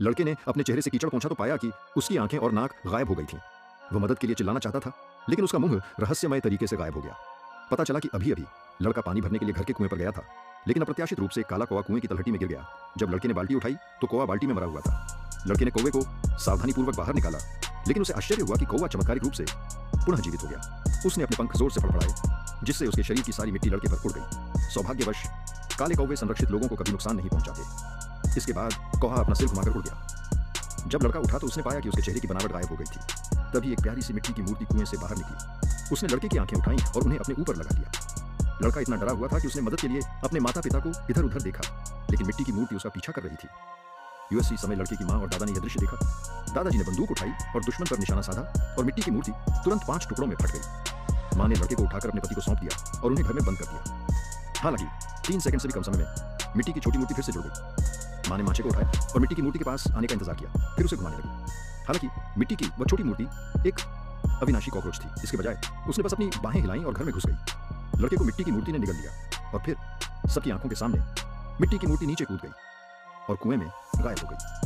लड़के ने अपने चेहरे से कीचड़ पोंछा तो पाया कि उसकी आंखें और नाक गायब हो गई थीं। वह मदद के लिए चिल्लाना चाहता था, लेकिन उसका मुंह रहस्यमय तरीके से गायब हो गया। पता चला कि अभी-अभी लड़का पानी भरने के लिए घर के कुएं पर गया था, लेकिन अप्रत्याशित रूप से काला कौवा कुएं की तलहटी में गिर गया। जब लड़के ने बाल्टी उठाई तो कौवा बाल्टी में मरा हुआ था। लड़के ने कौवे को सावधानीपूर्वक बाहर निकाला, लेकिन उसे आश्चर्य हुआ कि कौवा चमत्कारिक रूप से पुनः जीवित हो गया। उसने अपने पंख जोर से फड़फड़ाए, जिससे उसके शरीर की सारी मिट्टी लड़के पर उड़ गई। सौभाग्यवश काले कौवे संरक्षित लोगों को कभी नुकसान नहीं पहुंचाते। इसके बाद कौवा अपना सिर घुमाकर उड़ गया। जब लड़का उठा तो उसने पाया कि उसके चेहरे की बनावट गायब हो गई थी। तभी एक प्यारी सी मिट्टी की मूर्ति कुएं से बाहर निकली। उसने लड़के की आंखें उठाईं और उन्हें अपने ऊपर लगा लिया। लड़का इतना डरा हुआ था कि उसने मदद के लिए अपने माता पिता को इधर उधर देखा, लेकिन मिट्टी की मूर्ति उसका पीछा कर रही थी। यूएससी समय लड़के की माँ और दादा ने यह दृश्य देखा। दादाजी ने बंदूक उठाई और दुश्मन पर निशाना साधा और मिट्टी की मूर्ति तुरंत 5 टुकड़ों में फट गई। माँ ने लड़के को उठाकर अपने पति को सौंप दिया और उन्हें घर में बंद कर दिया। हालांकि 3 सेकंड से भी कम समय में मिट्टी की छोटी मूर्ति फिर से जुड़ गई। माँ ने माचे को उठाया और मिट्टी की मूर्ति के पास आने का इंतजार किया, फिर उसे घुमाने लगी। हालांकि मिट्टी की वह छोटी मूर्ति एक अविनाशी कॉकरोच थी। इसके बजाय उसने बस अपनी बाहें हिलाईं और घर में घुस गई। लड़के को मिट्टी की मूर्ति ने निगल लिया और फिर सबकी आंखों के सामने मिट्टी की मूर्ति नीचे कूद गई और कुएं में गायब हो गई।